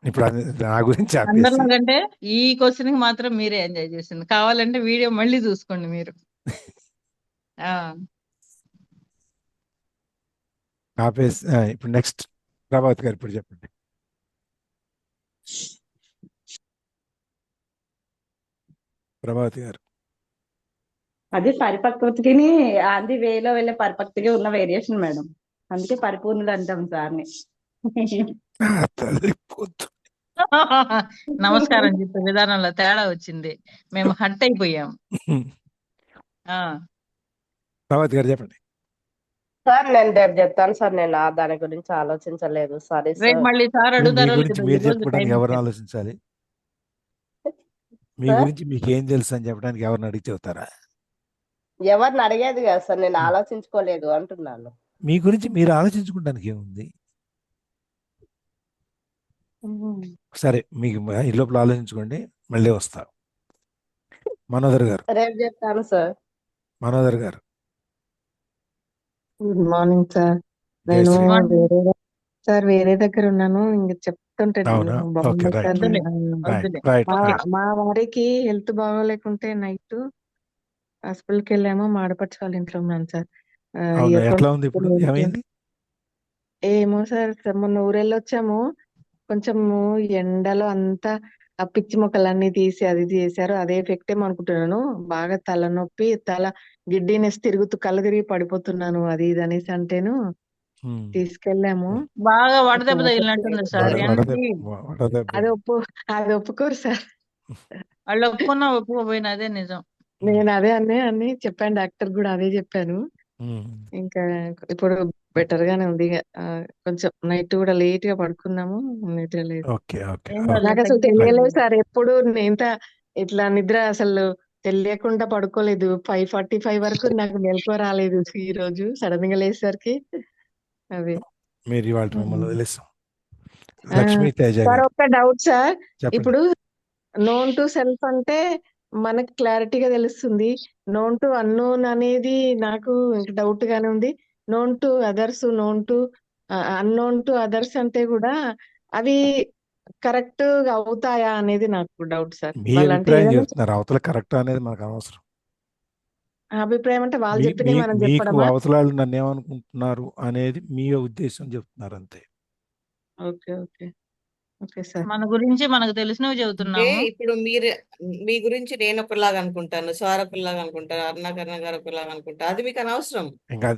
ఇప్పుడు నా గురించి అందరిలో ఆపేసి కంటే ఈ క్వశ్చన్ కి మాత్రం మీరే ఎంజాయ్ చేసింది. కావాలంటే వీడియో మళ్ళీ చూసుకోండి మీరు. ఆ ఆపేసి ఇప్పుడు నెక్స్ట్ ప్రభావతి గారు ఇప్పుడు చెప్పండి. ప్రభావతి గారు. అది పరిపక్వతకి అది వేలో వెళ్ళే పరిపక్తిగా ఉన్న వేరియేషన్ మేడం. అందుకే పరిపూర్ణుడు అంటాం సార్ని. తల్లి పొద్దు. నమస్కారం చెప్పే విధానంలో తేడా వచ్చింది. మేము హట్ అయిపోయాం. ఆ ప్రభావతి గారు చెప్పండి. సార్ నేను రేపు చెప్తాను సార్. నేను దాని గురించి ఆలోచించలేదు. సారీ రేపు సార్. మళ్ళీ సార్ మీ అడుగుతారో గురించి లేదో ఈ మీరు రోజు చెప్పుకోవడానికి టైం ఎవరిని ఇచ్చాను. ఆలోచించాలి? మీ సార్ గురించి మీకు ఏం తెలుసు అని చెప్పడానికి ఎవరిని అడిగి చెబుతారా? ఎవరిని అడిగేది కదా సార్. నేను ఆలోచించుకోలేదు అంటున్నాను. మీ గురించి మీరు ఆలోచించుకోవడానికి ఏముంది? సరే, మీకు ఈ లోపల ఆలోచించుకోండి, మళ్ళీ వస్తా. మనోదర్ గారు. రేపు చెప్తాను సార్. మనోదర్ గారు. Good morning sir. నేను జయశ్రీ. వేరే దగ్గర ఉన్నాను. ఇంక చెప్తుంటే అవునా? ఓకే, బాగుంది సార్. రైట్ వద్దులే రైట్ వద్దులే. రైట్ మా రైట్. మా వారికి హెల్త్ బాగోలేకుంటే నైట్ హాస్పిటల్కి వెళ్ళాము. మా ఆడపడుచు వాళ్ళ ఇంట్లో ఉన్నాను సార్. అవునా? ఇయర్ ఎట్లా ఫోన్స్ ఉంది ఇప్పుడు? ఏమైంది? ఏమో సార్, మొన్న ఊరెళ్ళొచ్చాము. కొంచెము ఎండలో అంతా ఆ పిచ్చి మొక్కలన్నీ తీసి అది చేశారు. అదే ఎఫెక్ట్ ఏమో అనుకుంటున్నాను. బాగా తలనొప్పి, గిడ్డినెస్ తిరుగుతూ కళ్ళు తిరిగి పడిపోతున్నాను, అది ఇది అనేసి అంటేను తీసుకెళ్ళాము. బాగా వడదెబ్బ తగిలినట్టుంది సార్. ఎండకి అది ఒప్పుకోరు సార్. వాళ్ళు ఒప్పుకున్నా ఒప్పుకోపోయినా అదే నిజం. నేను అదే అని చెప్పాను, డాక్టర్ కూడా అదే చెప్పాను. ఇంకా ఇప్పుడు బెటర్ గానే ఉంది. కొంచెం నైట్ కూడా లేట్ గా పడుకున్నాము, నిద్ర లేదు. ఓకే ఓకే ఏం కాదులే, నాకు అసలు తగ్గిపోతుంది. తెలియలేదు సార్. ఎప్పుడు ఇంత ఇట్లా నిద్ర అసలు తెలియకుండా పడుకోలేదు. 5:45 వరకు నాకు మెలకువ రాలేదు. ఈ రోజు సడన్ గా లేసేసరికి అది. మీరు ఇవాళ మిమ్మల్ని వదిలేస్తాం. ఆ, లక్ష్మీ తేజ సార్ గారు ఒక్క డౌట్ సార్. చెప్పండి. ఇప్పుడు నోన్ టు సెల్ఫ్ అంటే మనకు క్లారిటీగా తెలుస్తుంది. నోన్ టు అన్నోన్ అనేది నాకు డౌట్ గానే ఉంది. Known to others, unknown to others అంటే కూడా అవి కరెక్ట్ అవుతాయా అనేది నాకు డౌట్ సార్. మీ వాళ్ళంటే అభిప్రాయం ఏదైనా చెప్తున్నారు, అవతల కరెక్ట్ అనేది మనకు అనవసరం. అభిప్రాయం అంటే వాళ్ళు మీ చెప్పింది మీ మనం మీకు చెప్పడమా? అవతలాలు నన్ను ఏమనుకుంటున్నారు అనేది మీ ఉద్దేశం చెప్తున్నారు అంతే. Okay okay okay sir. మన గురించి మనకు తెలిసినవి అంటే చెబుతున్నాము. ఇప్పుడు మీరు మీ గురించి నేను ఒకలాగా అనుకుంటాను, సార్ ఒకలాగా అనుకుంటారు, అరుణాకరణ గారు ఒకలాగా అనుకుంటారు. అది మీకు అనవసరం. ఇంకా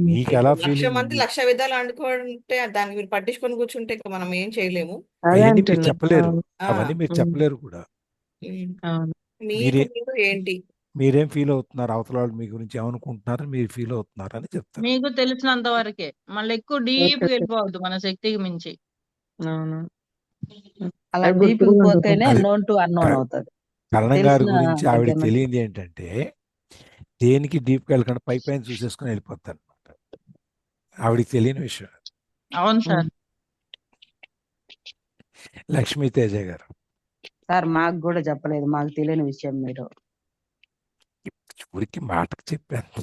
మీకు ఎలా ఇప్పుడు 1,00,000 ఫీలింగ్ మంది ఉంది? 1,00,000 విధాలు అనుకుంటే దాన్ని మీరు పట్టించుకొని కూర్చుంటే ఇక మనం ఏం చేయలేము. అదే అవన్నీ మీరు అంటున్నా. చెప్పలేరు, అవును. ఆ అవన్నీ మీరు ఉమ్, చెప్పలేరు కూడా. ఉమ్. అవును. మీరే మీరు ఏంటి? మీరేం ఫీల్ అవుతున్నారు, అవతల వాళ్ళు మీ గురించి ఏమనుకుంటున్నారు, మీరు ఫీల్ అవుతున్నారు అని చెప్తారు. మీకు తెలిసినంత వరకే, మళ్ళీ ఎక్కువ డీప్ ఓకే ఓకే. వెళ్ళిపోవద్దు మన శక్తికి మించి. అవును. అలా అది డీప్ గుర్తుగా ఉంటుంది. పోతేనే అది నోన్ టు అన్నోన్ క- అవుతుంది. కరణం గారి తెలిసిన గురించి ఆవిడకి దగ్గర నుంచి. తెలియంది ఏంటంటే దేనికి డీప్గా వెళ్ళకుండా పై పైన చూసేసుకుని వెళ్ళిపోతారు అనమాట. ఆవిడకి తెలియని విషయం. అవును సార్. లక్ష్మీ తేజ గారు. సార్ మాకు కూడా చెప్పలేదు, మాకు తెలియని విషయం మీరు. ఊరికి మాటకు చెప్పాను.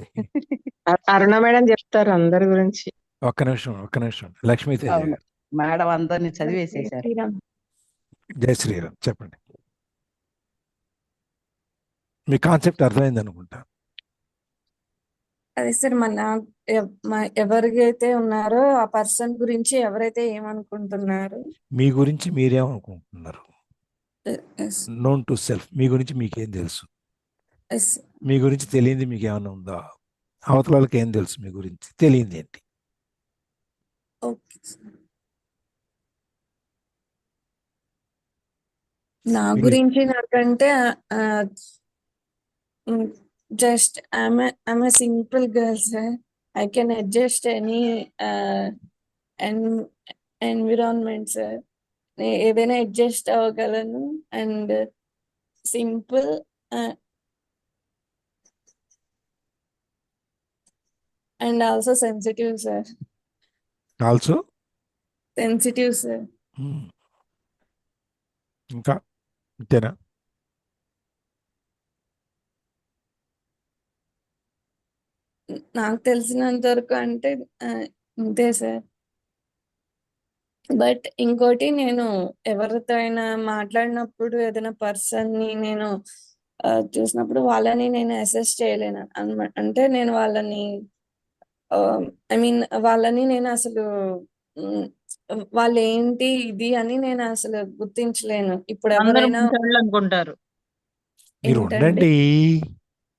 అరుణ మేడం చెప్తారు అందరి గురించి. ఒక్క నిమిషం లక్ష్మీ తేజ అవును, గారు. మేడం అందరిని చదివేసేసారు. జై శ్రీరామ్ చెప్పండి. మీ కాన్సెప్ట్ అర్థమైంది అనుకుంటా. అదే సార్, ఎవరికైతే ఉన్నారో ఆ పర్సన్ గురించి ఎవరైతే ఏమనుకుంటున్నారు. మీ గురించి మీరేమనుకుంటున్నారు? Yes known to self. మీ గురించి మీకేం తెలుసు? ఎస్ మీ గురించి తెలియంది మీకు ఏమైనా ఉందా? అవతల వాళ్ళకి ఏం తెలుసు మీ గురించి? తెలియంది ఏంటి? Okay sir. నా మీరు గురించి నాకంటే just I'm a simple girl sir. I can adjust any environment sir. ఏదైనా అడ్జస్ట్ అవ్వగలను. And simple and also sensitive sir. Also sensitive sir. ఇంకా అంతేనా? నాకు తెలిసినంత వరకు అంటే ఇంతే సార్. బట్ ఇంకోటి, నేను ఎవరితో అయినా మాట్లాడినప్పుడు ఏదైనా పర్సన్ ని నేను చూసినప్పుడు వాళ్ళని నేను అసెస్ చేయలేను అన్నమాట. అంటే నేను వాళ్ళని ఐ మీన్ వాళ్ళని నేను అసలు మ్, వాళ్ళు ఏంటి ఇది అని నేను అసలు గుర్తించలేను. ఇప్పుడు అందరూ ఎవరైనా మంచోళ్ళు అనుకుంటారు. మీరు ఏంటండి? ఉండండి.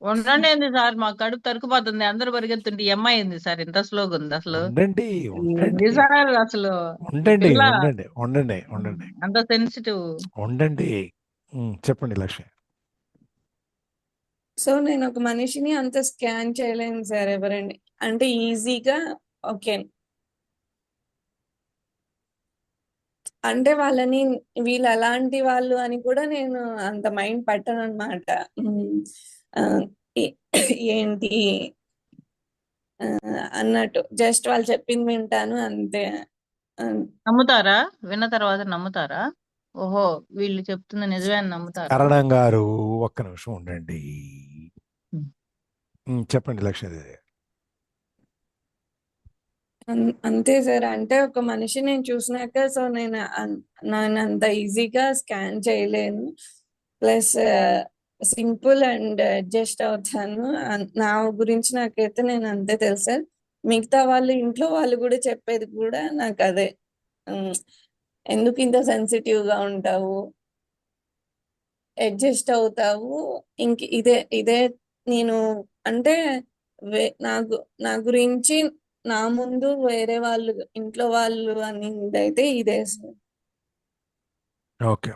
ఉండండి ఏంది సార్, మా కడుపు తరుకుపోతుంది, అందరూ పరిగెత్తుంటే ఈ అమ్మాయి ఏంది సార్ ఇంత స్లోగా ఉంది అసలు? ఉండండి. ఏంది ఉండండి. సార్ అసలు ఈ ఉండండి. పిల్ల ఉండండి. ఉండండి. ఉండండి. అంత సెన్సిటివ్. ఉండండి. చెప్పండి లక్ష్మి. సో నేను ఒక మనిషిని అంత స్కాన్ చేయలేను సార్ ఎవరండి. అంటే ఈజీగా ఓకే, అంటే వాళ్ళని వీళ్ళు ఎలాంటి వాళ్ళు అని కూడా నేను అంత మైండ్ పట్టను అనమాట. ఏంటి ఆ, అన్నట్టు జస్ట్ వాళ్ళు చెప్పింది వింటాను అంతే. ఆ, నమ్ముతారా? విన్న తర్వాత నమ్ముతారా? ఓహో, వీళ్ళు చెప్తుంది నిజమే అని నమ్ముతారా? కరణం గారు ఒక్క నిమిషం ఉండండి. చెప్పండి లక్ష్మీదేవి. అంతే సార్. అంటే ఒక మనిషి నేను చూసినాక సో నేను అంత ఈజీగా స్కాన్ చేయలేను. ప్లస్ సింపుల్ అండ్ అడ్జస్ట్ అవుతాను. నా గురించి నాకైతే నేను అంతే తెలుసు సార్. మిగతా వాళ్ళు ఇంట్లో వాళ్ళు కూడా చెప్పేది కూడా నాకు అదే, ఉమ్, ఎందుకు ఇంత సెన్సిటివ్ గా ఉంటావు, అడ్జస్ట్ అవుతావు, ఇంక ఇదే ఇదే నేను అంటే నాకు నా గురించి నా ముందు వేరే వాళ్ళు ఇంట్లో వాళ్ళు అనేది ఇదే సార్. ఓకే.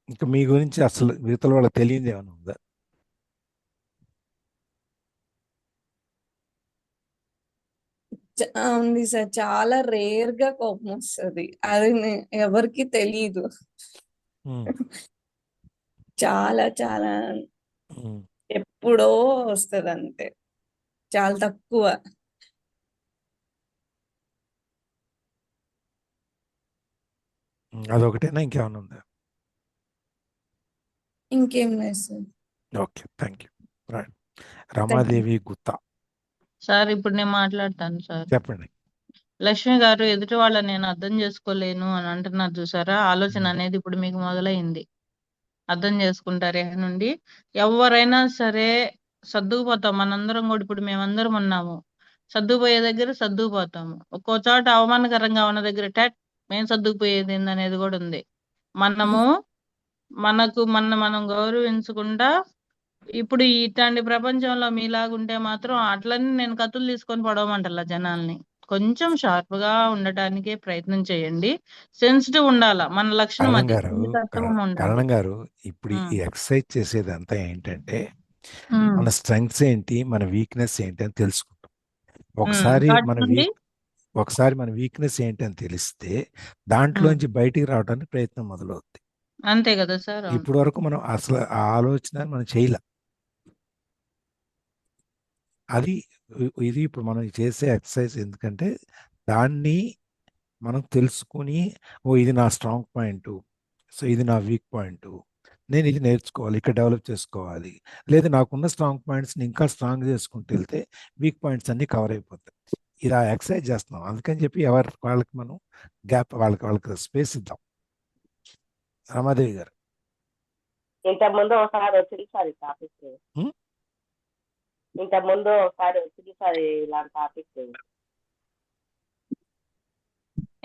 ఇంకా మీ గురించి అసలు మిగతా వాళ్ళకి తెలియదు ఏమైనా ఉందా? ఉంది సార్. చాలా రేర్ గా కోపం వస్తుంది. అది ఎవరికి తెలీదు. ఉమ్, చాలా చాలా ఉమ్. ఎప్పుడో వస్తుంది అంతే, చాలా తక్కువ. అదొకటేనా ఇంకేమైనా ఉందా? ఇంకేం లేదు sir. Okay, thank you. Right. Ramadevi Gutta sir ఇప్పుడు నేను మాట్లాడతాను సార్. చెప్పండి. లక్ష్మి గారు, ఎదుటి వాళ్ళని నేను అర్థం చేసుకోలేను అని అంటున్నారు చూసారా? ఆలోచన అనేది ఇప్పుడు మీకు మొదలైంది. అర్థం చేసుకుంటారు ఇక నుండి. ఎవరైనా సరే సర్దుకుపోతాం. మనందరం కూడా ఇప్పుడు మేమందరం ఉన్నాము. సర్దుకుపోయే దగ్గర సర్దుకుపోతాము. ఒక్కో చోట అవమానకరంగా ఉన్న దగ్గర మేము సర్దుకుపోయేది ఏందనేది కూడా ఉంది. మనము మనం గౌరవించకుండా ఇప్పుడు ఇట్లాంటి ప్రపంచంలో మీలాగుంటే మాత్రం అట్లనే నేను కత్తులు తీసుకొని పడవమంటలా జనాల్ని. కొంచెం షార్ప్ గా ఉండటానికే ప్రయత్నం చేయండి. సెన్సిటివ్ ఉండాలా, మన లక్షణం కరణం అది. గారు సున్నితత్వం ఉండాలి. కరణం గారు ఇప్పుడు ఉమ్, ఈ ఎక్సర్సైజ్ చేసేది అంతా ఏంటంటే ఉమ్, మన స్ట్రెంగ్స్ ఏంటి, మన వీక్నెస్ ఏంటి అని తెలుసుకుంటాం. ఉమ్. ఒకసారి వాటి మన నుండి ఒకసారి మన వీక్నెస్ ఏంటి అని తెలిస్తే ఉమ్, దాంట్లోంచి బయటికి రావడానికి ప్రయత్నం మొదలవుతుంది. అంతే కదా సార్? అవును. ఇప్పటి వరకు మనం అసలు ఆ ఆలోచన మనం చేయలే. అది ఇది ఇప్పుడు మనం చేసే ఎక్సర్సైజ్. ఎందుకంటే దాన్ని మనం తెలుసుకుని, ఓ ఇది నా స్ట్రాంగ్ పాయింట్, సో ఇది నా వీక్ పాయింట్, నేను ఇది నేర్చుకోవాలి, ఇక్కడ డెవలప్ చేసుకోవాలి, లేదా నాకున్న స్ట్రాంగ్ పాయింట్స్ని ఇంకా స్ట్రాంగ్ చేసుకుంటూ వెళ్తే వీక్ పాయింట్స్ అన్నీ కవర్ అయిపోతాయి. ఇలా ఎక్సర్సైజ్ చేస్తున్నాం. అందుకని చెప్పి వాళ్ళకి మనం గ్యాప్, వాళ్ళకి స్పేస్ ఇద్దాం. రమాదేవి గారు. ఇంతకు ముందు ఒకసారి వచ్చింది సార్ ఈ టాపిక్. హ్మ్? ఇంతకు ముందు ఒకసారి వచ్చింది సార్ ఇలాంటి టాపిక్.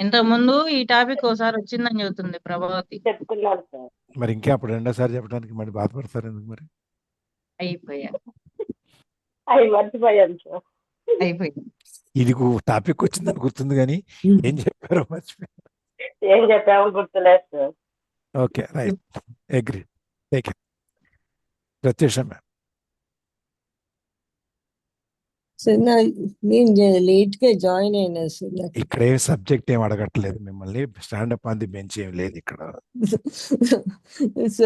ఇంతకు ముందు ఈ టాపిక్ ఒకసారి వచ్చిందని చెబుతుంది ప్రభావతి. చెప్పుకున్నాను సార్. మరి ఇంకా అప్పుడు రెండోసారి చెప్పడానికి మరి బాధపడతారు ఎందుకు మరి? అయిపోయా అవి మర్చిపోయాను సార్. అయిపోయింది. ఇది టాపిక్ వచ్చిందని గుర్తుంది కానీ ఏం చెప్పారో మర్చిపోయి. ఏం చెప్పామో గుర్తులేదు sir. Okay, right, agree. Take it. Pratyusha ma'am. Sir నేను లేట్ గా జాయిన్ అయినా సార్. ఇక్కడ ఏం సబ్జెక్ట్ ఏం అడగట్లేదు మిమ్మల్ని. స్టాండప్ ఆన్ ది బెంచ్ ఏం లేదు ఇక్కడ. So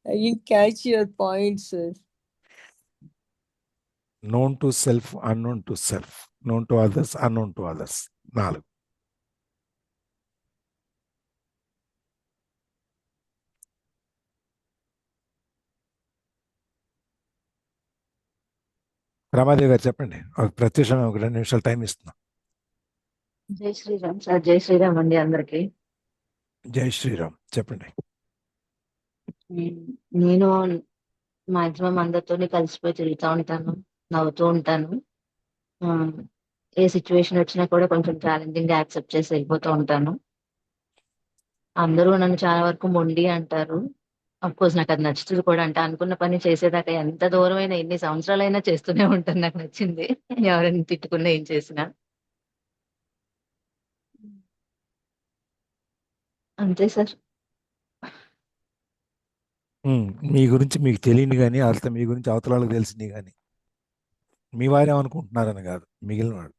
I catch your point sir. Known to self, unknown to self, known to others, unknown to others. 4. Ramadevi గారు చెప్పండి. ప్రత్యూష మ్యామ్ ఒక 2 నిమిషాలు టైం ఇస్తున్నా. జై శ్రీరామ్ సార్. జై శ్రీరామ్ అండి అందరికి. జై శ్రీరామ్. చెప్పండి. నేను మాక్సిమం అందరితోని కలిసిపోయి తిరుగుతూ ఉంటాను, నవ్వుతూ ఉంటాను. ఆ, ఏ సిచ్యువేషన్ వచ్చినా కూడా కొంచెం ఛాలెంజింగ్ గా యాక్సెప్ట్ చేసి వెళ్ళిపోతూ ఉంటాను. అందరూ నన్ను చాలా వరకు మొండి అంటారు. అఫ్ కోర్స్ నాకు అది నచ్చుతుంది కూడా. అంటే అనుకున్న పని చేసేదాకా ఎంత దూరమైనా ఎన్ని సంవత్సరాలైనా చేస్తూనే ఉంటాను. నాకు నచ్చింది ఎవరైనా తిట్టుకున్నా ఏం చేసినా అంతే సార్. మీ గురించి మీకు తెలియని కానీ అసలు మీ గురించి అవతల వాళ్ళకి తెలిసింది కానీ మీ వారేమనుకుంటున్నారని కాదు, మిగిలిన వాళ్ళు.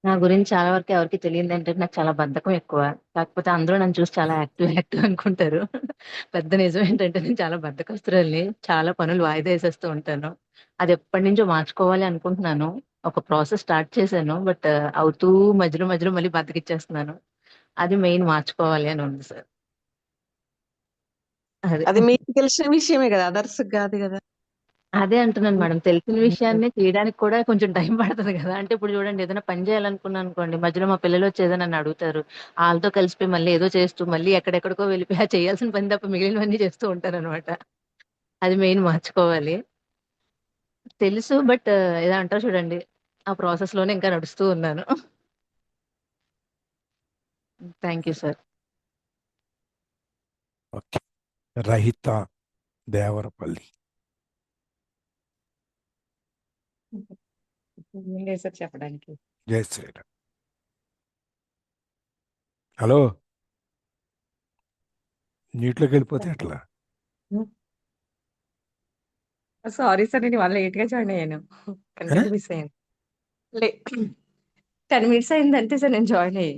నా గురించి చాలా వరకు ఎవరికి తెలియదు అంటే నాకు చాలా బద్ధకం ఎక్కువ. కాకపోతే అందరూ నన్ను చూసి చాలా యాక్టివ్ యాక్టివ్ అనుకుంటారు. పెద్ద నిజం ఏంటంటే నేను చాలా బద్ధకస్తురాలిని. చాలా పనులు వాయిదా వేసేస్తూ ఉంటాను. అది ఎప్పటి నుంచో మార్చుకోవాలి అనుకుంటున్నాను. ఒక ప్రాసెస్ స్టార్ట్ చేశాను, బట్ అవుతూ మధ్యలో మధ్యలో మళ్ళీ బద్దకిచ్చేస్తున్నాను. అది మెయిన్ మార్చుకోవాలి అని ఉంది సార్. అదే అది మీకు తెలిసిన విషయమే కదా, అదర్స్ కాదు కదా. అదే అంటున్నాను మేడం. తెలిసిన విషయాన్ని చేయడానికి కూడా కొంచెం టైం పడుతుంది కదా. అంటే ఇప్పుడు చూడండి, ఏదైనా పని చేయాలనుకున్నాను అనుకోండి, మధ్యలో మా పిల్లలు వచ్చి ఏదైనా నన్ను అడుగుతారు. వాళ్ళతో కలిసిపోయి మళ్ళీ ఏదో చేస్తూ మళ్ళీ ఎక్కడెక్కడికో వెళ్ళిపోయి ఆ చేయాల్సిన పని తప్ప మిగిలినవన్నీ చేస్తూ ఉంటారు అనమాట. అది మెయిన్ మార్చుకోవాలి. తెలుసు, బట్ ఏదో అంటారు చూడండి, ఆ ప్రాసెస్ లోనే ఇంకా నడుస్తూ ఉన్నాను. Thank you sir. ఓకే. రహిత దేవరపల్లి. ఏం లేదు సార్ చెప్పడానికి. జై శ్రీరామ్. హలో, నీటిలోకి వెళ్ళిపోతే ఎట్లా? సారీ సార్, నేను ఇవాళ లేట్ గా జాయిన్ అయ్యాను. ఏ? కంటెంట్ మిస్ అయ్యాను. లే 10 మినిట్స్ అయింది అంతే సార్ నేను జాయిన్ అయ్యి.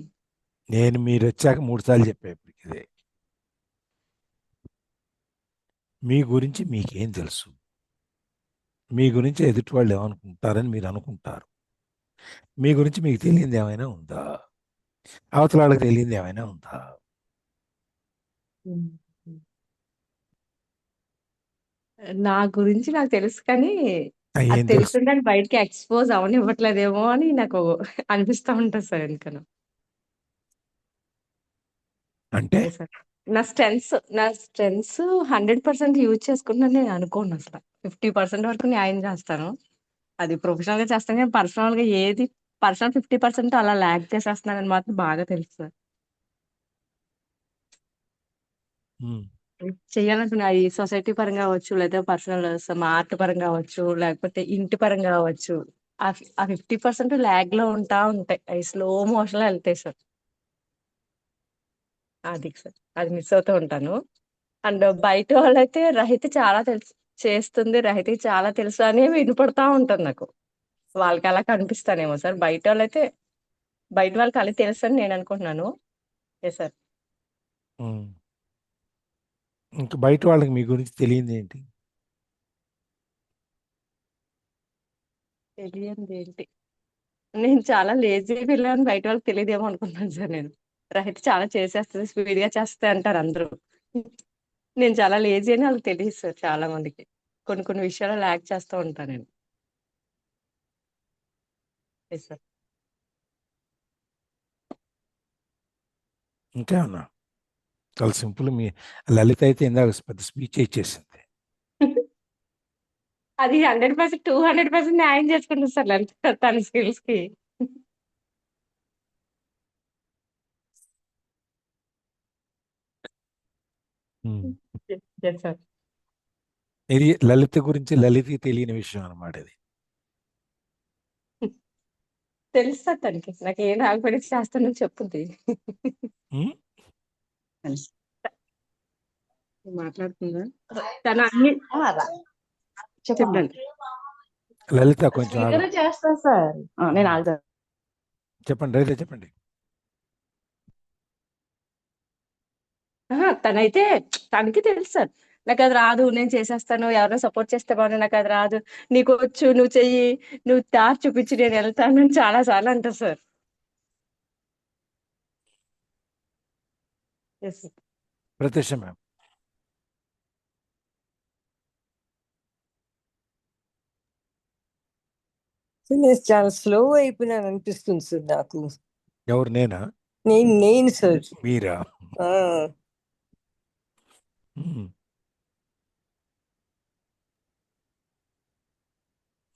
నేను మీరు వచ్చాక 3 సార్లు చెప్పా ఇప్పటికి ఇదే. మీ గురించి మీకేం తెలుసు? మీ గురించి ఎదుటి వాళ్ళు ఏమనుకుంటారని మీరు అనుకుంటారు. మీ గురించి మీకు తెలియంది ఏమైనా ఉందా? అవతల వాళ్ళకి తెలియంది ఏమైనా ఉందా? నా గురించి నాకు తెలుసు కానీ అది ఏం తెలుసు? తెలుసుంటే అది బయటికి ఎక్స్పోజ్ అవనివ్వట్లేదేమో అని నాకు అనిపిస్తా ఉంటుంది సార్ ఎందుకనో. అంటే అదే సార్. నా స్ట్రెంగ్స్ 100% యూజ్ చేసుకుంటున్నాను నేను అనుకోను అసలు. 50% వరకు న్యాయం చేస్తాను. అది ప్రొఫెషనల్ గా చేస్తాను కానీ పర్సనల్ గా ఏది పర్సనల్ 50% అలా ల్యాగ్ చేసేస్తున్నానని మాత్రం బాగా తెలుసు సార్. ఉమ్, చేయాలనుకున్న ఈ సొసైటీ పరంగా అవ్వచ్చు, లేదా పర్సనల్ మా ఆర్ట్ పరంగా అవ్వచ్చు, లేకపోతే ఇంటి పరంగా అవ్వచ్చు. ఆ 50% ల్యాగ్ లో ఉంటాయి. అవి స్లో మోషన్ లో వెళ్తాయి సార్. అది సార్, అది మిస్ అవుతూ ఉంటాను. అండ్ బయట వాళ్ళైతే రహిత చాలా తెలుసు చేస్తుంది, రహితకి చాలా తెలుసు అని వినపడతా ఉంటుంది నాకు. వాళ్ళకి అలా కనిపిస్తానేమో సార్. బయట వాళ్ళకి అలా తెలుసు అని నేను అనుకుంటున్నాను. ఏ సార్. ఉమ్. ఇంకా బయట వాళ్ళకి మీ గురించి తెలియంది ఏంటి? తెలియంది ఏంటి? నేను చాలా లేజీ పిల్లని బయట వాళ్ళకి తెలియదేమో అనుకుంటున్నాను సార్ నేను. రహిత చాలా చేసేస్తుంది, స్పీడ్ గా చేస్తే అంటారు అందరూ. నేను చాలా లేజీ అని వాళ్ళకి తెలియదు సార్ చాలా మందికి. కొన్ని కొన్ని విషయాలు ల్యాక్ చేస్తూ ఉంటాను నేను. Yes sir. ఇంకేమన్నా? చాలా సింపుల్. మీ లలిత అయితే ఇందాక పెద్ద స్పీచ్ ఇచ్చేసింది. అది 100% 200% న్యాయం చేసుకుంటుంది సార్ లలిత తన స్కిల్స్ కి. ఉమ్. Yes sir. ఇది లలిత గురించి లలితకి తెలియని విషయం అన్నమాట ఇది. తెలుసు సార్ తనకి. నాకు ఏం రాకపోయినా చేస్తానని చెప్పుద్ది. ఉమ్? మాట్లాడుతుందా తను అన్ని చెప్పండి. లలిత కొంచెం శ్రీగారు ఆగండి. చేస్తా సార్. నేను ఆగుతా. చెప్పండి లలిత, చెప్పండి. తనైతే తనకి తెలుసు సార్. నాకు అది రాదు, నేను చేసేస్తాను, ఎవరైనా సపోర్ట్ చేస్తే బాగుంది, నాకు అది రాదు, నీకు వచ్చు, నువ్వు చెయ్యి, నువ్వు దారి చూపించి నేను వెళ్తాను అని చాలా సార్లు అంటారు sir. Yes sir. Pratyaksha ma'am. నేను చాలా స్లో అయిపోయినాను అనిపిస్తుంది సార్ నాకు. ఎవరు, నేనా? నేను సార్. మీరా? ఆ, ఉమ్,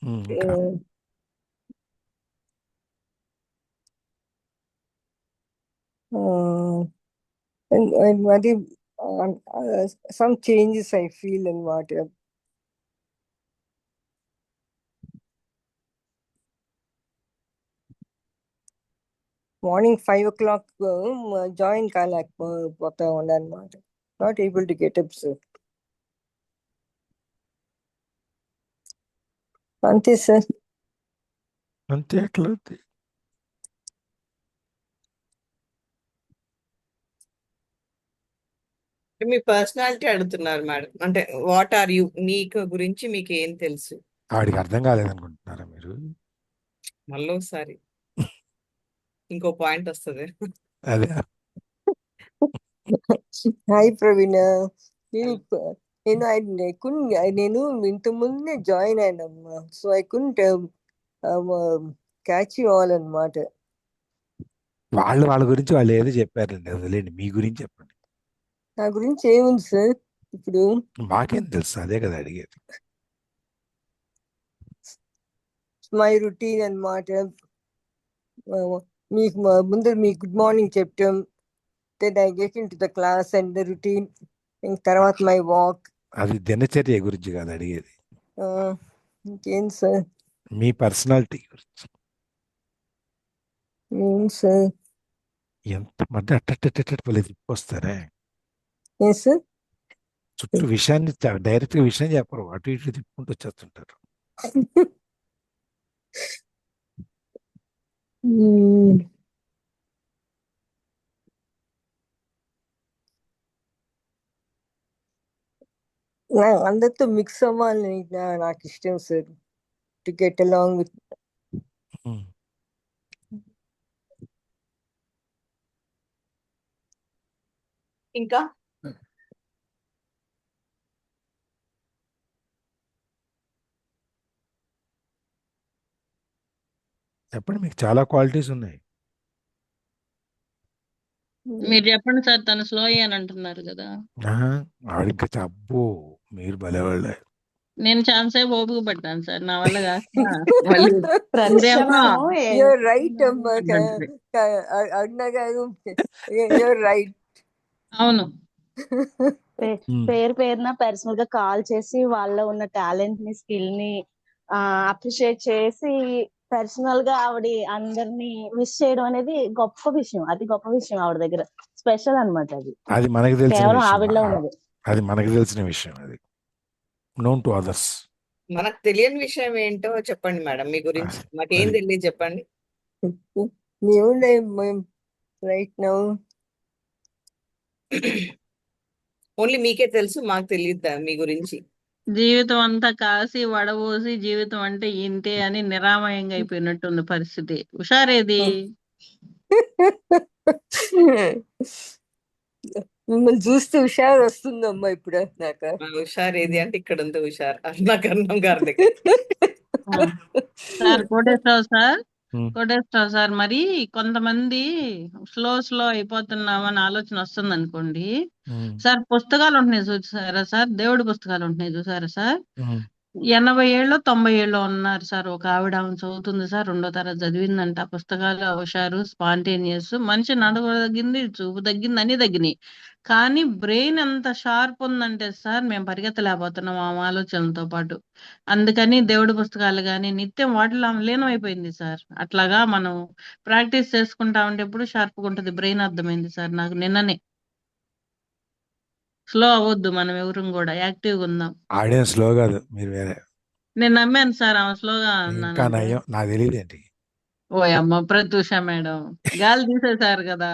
ఆ, ఇంకా ఆ, అది సమ్ చేంజెస్ ఐ ఫీల్ అన్నమాట. మార్నింగ్ 5 o'clock జాయిన్ కాలేకపోతా ఉండనమాట. Not able to get up sir. అంతే సార్. అంతే ఎట్లా అవుతాయి? మీ పర్సనాలిటీ అడుగుతున్నారు మేడం. అంటే వాట్ ఆర్ యూ, మీకు గురించి మీకు ఏం తెలుసు? ఆడికి అర్థం కాలేదనుకుంటున్నారా మీరు? మళ్ళీ ఒకసారి ఇంకో పాయింట్ వస్తుంది. అదే. హాయ్ ప్రవీణ. నేను నేను ఇంత ముందే జాయిన్ అయినమ్మా. So I couldn't catch you all అన్నమాట. వాళ్ళ గురించి వాళ్ళు ఏదో చెప్పారండి, వదిలేండి. మీ గురించి చెప్పండి. నా గురించి ఏముంది సార్ ఇప్పుడు? మాకేం తెలుసు, అదే కదా అడిగేది. మై రొటీన్ అన్నమాట. మీకు ముందు మీకు గుడ్ మార్నింగ్ చెప్పటం, then I get in to the class and the routine, తర్వాత మై వాక్. అది దినచర్య గురించి కాదు అడిగేది, ఇంకేం సార్? మీ పర్సనాలిటీ గురించి. ఏం సార్? ఎంత మధ్య అట్టట్టట్టట్టు వాళ్ళు తిప్పొస్తారే, ఏం సార్? చుట్టూ విషయాన్ని డైరెక్ట్ గా విషయం చెప్పరు, అటు ఇటు తిప్పుకుంటూ వచ్చేస్తుంటారు. అందరితో మిక్స్ అవ్వాలని నాకు ఇష్టం sir. To get along with. Um. ఇంకా చెప్పండి, మీకు చాలా క్వాలిటీస్ ఉన్నాయి. మీరు చెప్పండి సార్, తను స్లో అని అంటున్నారు కదా. ఆహా, ఆవిడ అబ్బో, మీరు భలేవాళ్ళే. నేను ఛాన్సేపు ఓపిక పట్టాను సార్, నా వల్ల కాక మళ్ళీ మీరేమో యూర్ రైట్ అమ్మా. అంటుంది. అరుణ గారు, యూర్ రైట్. అవును. పేరు పేరున పర్సనల్ గా కాల్ చేసి వాళ్ళ ఉన్న టాలెంట్ ని, స్కిల్ ని అప్రిషియేట్ చేసి పర్సనల్ గా ఆవిడ అందరినీ విష్ చేయడం అనేది గొప్ప విషయం. అది గొప్ప విషయం ఆవిడ దగ్గర, స్పెషల్ అన్నమాట. అది అది మనకు తెలిసిన కేవలం విషయం, ఆవిడలో ఉన్నది. అది మనకు తెలిసిన విషయం, అది నోన్ టు అదర్స్. మనకు తెలియని విషయం ఏంటో చెప్పండి మేడం, మీ గురించి మాకేం అది తెలియదు చెప్పండి. రైట్ నౌ ఓన్లీ మీకే తెలుసు, మాకు తెలియదు మీ గురించి. జీవితం అంతా కాసి వడబోసి జీవితం అంటే ఇంతే అని నిరామయంగా అయిపోయినట్టుంది పరిస్థితి. హుషారేది? మిమ్మల్ని చూస్తే హుషారు వస్తుందమ్మా ఇప్పుడు నాకు. హుషారు ఏది అంటే ఇక్కడ ఉంది హుషారు, అరుణాకరణం గారి దగ్గర. సార్ కోటేశ్వరరావు సార్, ఉమ్. కోటేశ్వరరావు సార్, మరి కొంతమంది స్లో అయిపోతున్నామని ఆలోచన వస్తుంది అనుకోండి ఉమ్. సార్. పుస్తకాలు ఉంటున్నాయి చూసారా సార్, దేవుడి పుస్తకాలు ఉంటున్నాయి చూసారా సార్. ఉమ్. 80 ఏళ్ళు 90 ఏళ్ళు ఉన్నారు సార్. ఒక ఆవిడ, ఆమె చదువుతుంది సార్, 2వ తరగతి చదివిందంట. పుస్తకాలు హుషారు, స్పాంటేనియస్, మనిషి నడవ తగ్గింది, చూపు తగ్గింది, అన్ని తగ్గినాయి. కానీ బ్రెయిన్ ఎంత షార్ప్ ఉందంటే సార్, మేము పరిగెత్తలేకపోతున్నాం ఆ ఆలోచనలతో పాటు. అందుకని దేవుడి పుస్తకాలు కానీ నిత్యం వాటిలో ఆమె లీనమైపోయింది సార్. అట్లాగా మనం ప్రాక్టీస్ చేసుకుంటా ఉంటే ఎప్పుడు షార్ప్గా ఉంటుంది బ్రెయిన్. అర్థమైంది సార్ నాకు నిన్ననే. స్లో అవ్వద్దు, మనం ఎవరు కూడా యాక్టివ్గా ఉందాం. ఆడేం స్లో కాదు, మీరు వేరే. నేను నమ్మాను సార్ ఆమె స్లోగా ఇంకా అన్నానంటే. నయం, నాకు తెలియదు ఏంటి. ఓ అమ్మ ప్రత్యూష మేడం, గాలి తీసేశారు కదా.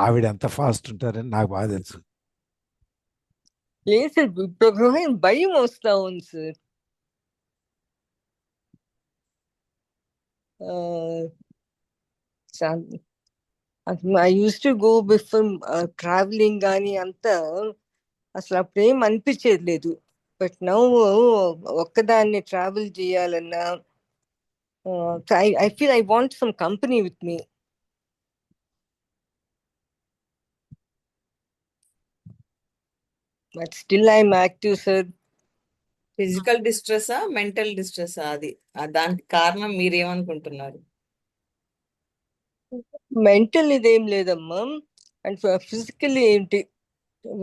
ఆవిడ ఎంత ఫాస్ట్ ఉంటారని నాకు బాగా తెలుసు. లేదు సార్, ఇప్పుడు భయం వస్తా ఉంది sir. I use to go before travelling కానీ అంతా అసలు అప్పుడేం అనిపించేది లేదు. బట్ నౌ ఒక్కదాన్ని ట్రావెల్ చేయాలన్నా I feel I want some company with me. But still I'm active sir. Physical డిస్ట్రెస్సా మెంటల్ డిస్ట్రెస్సా అది దానికి కారణం మీరేమనుకుంటున్నారు? మెంటల్ ఇదేం లేదమ్మా. అండ్ ఫిజికల్ ఏంటి,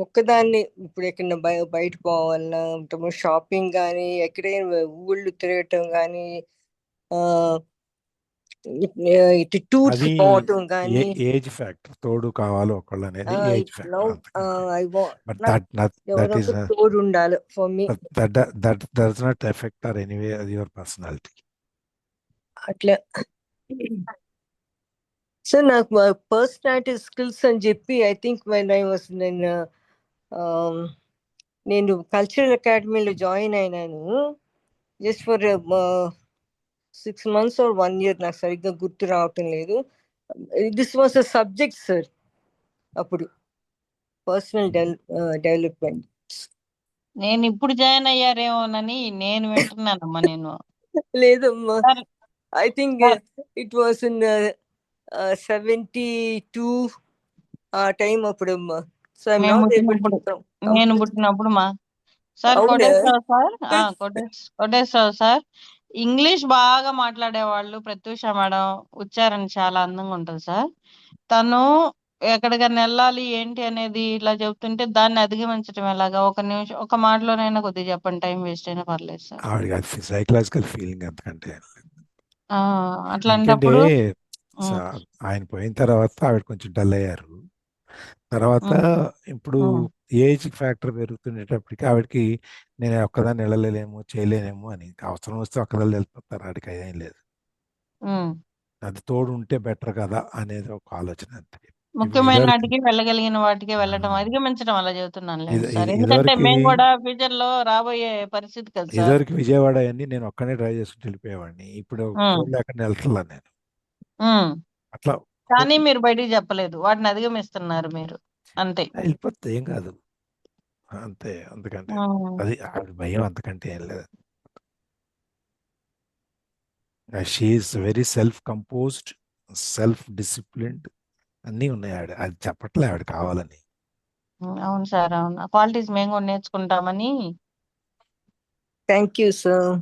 ఒక్కదాన్ని ఇప్పుడు ఎక్కడ బయట పోవాలన్నా షాపింగ్ కానీ ఎక్కడైనా ఊళ్ళు తిరగటం కానీ ఇటు టూర్స్ అది పోవటం కానీ ఏజ్ ఫ్యాక్టర్, తోడు కావాలి ఒకళ్ళు అనేది ఏజ్ నౌ ఫ్యాక్టర్ అంతకంటే. ఐ బట్ వాంట్ దట్ ఎవరో ఈస్ ఒకరు తోడు ఉండాలి for me. That does not effect are anyway your personality. అట్లా సో నాకు పర్సనాలిటీ స్కిల్స్ అని చెప్పి ఐ థింక్ నేను కల్చరల్ అకాడమీలో జాయిన్ అయినాను just for 6 months or 1 year, నాకు సరిగ్గా గుర్తు రావటం లేదు. This was a subject sir అప్పుడు, పర్సనల్ డెవలప్మెంట్. నేను ఇప్పుడు జాయిన్ అయ్యారేమోనని నేను వింటున్నానమ్మా. నేను లేదమ్మా, sir I think sir it was in 72 ఆ టైం అప్పుడమ్మా. సో ఐఎమ్ మేము నాట్ ఏబుల్ టు పుట్టినప్పుడు నేను పుట్టినప్పుడు మా సార్ అవునా? Koteswararao sir Koteswararao sir English బాగా మాట్లాడేవాళ్ళు. ప్రత్యూష మేడం ఉచ్చారణ చాలా అందంగా ఉంటుంది సార్. తను ఎక్కడికైనా వెళ్ళాలి ఏంటి అనేది ఇట్లా చెప్తుంటే దాన్ని అధిగమించడం ఎలాగా, ఒక నిమిషం ఒక మాటలోనైనా కొద్దిగా చెప్పండి, టైం వేస్ట్ అయినా పర్లేదు సార్. ఆవిడకి అది సైకలాజికల్ ఫీలింగ్ అంతకంటే. ఆ, ఎందుకంటే అట్లాంటప్పుడు ఉమ్, ఆయన పోయిన తర్వాత ఆవిడ కొంచెం డల్ అయ్యారు. తర్వాత ఇప్పుడు ఏజ్ ఫ్యాక్టర్ పెరుగుతుండేటప్పటికి ఆవిడకి నేను ఒక్కదాన్ని వెళ్ళలేనేమో చేయలేనేమో అని, అవసరం వస్తే ఒక్కదాన్ని వెళ్ళిపోతారు, ఆడికి అదేం లేదు. అది తోడు ఉంటే బెటర్ కదా అనేది ఒక ఆలోచన అంతే. ఇప్పుడు ముఖ్యమైన ఇదివరకు వాటికి వెళ్ళగలిగిన వాటికి వెళ్ళటం, ఆ, అధిగమించడం అలా చెబుతున్నాను లేదు సార్. ఎందుకంటే ఇదివరకు మేము కూడా ఫ్యూచర్ లో రాబోయే పరిస్థితి కదా సార్. ఇదివరకు విజయవాడ అన్ని నేను ఒక్కనే డ్రైవ్ చేసుకుని వెళ్ళిపోయేవాడిని. ఇప్పుడు తోడు లేకుండా వెళ్తున్నా నేను. అట్లా కానీ మీరు బయటికి చెప్పలేదు, వాటిని అధిగమిస్తున్నారు మీరు అంతే. వెళ్ళిపోతే ఏం కాదు అంతే. అందుకంటే అది ఆవిడ భయం, అంతకంటే ఏం లేదు. She is very self composed, self disciplined, అన్నీ ఉన్నాయి ఆవిడ. అది చెప్పట్లే ఆవిడ కావాలని. అవును సార్, అవును. క్వాలిటీస్ మేము కూడా నేర్చుకుంటామని. Thank you sir.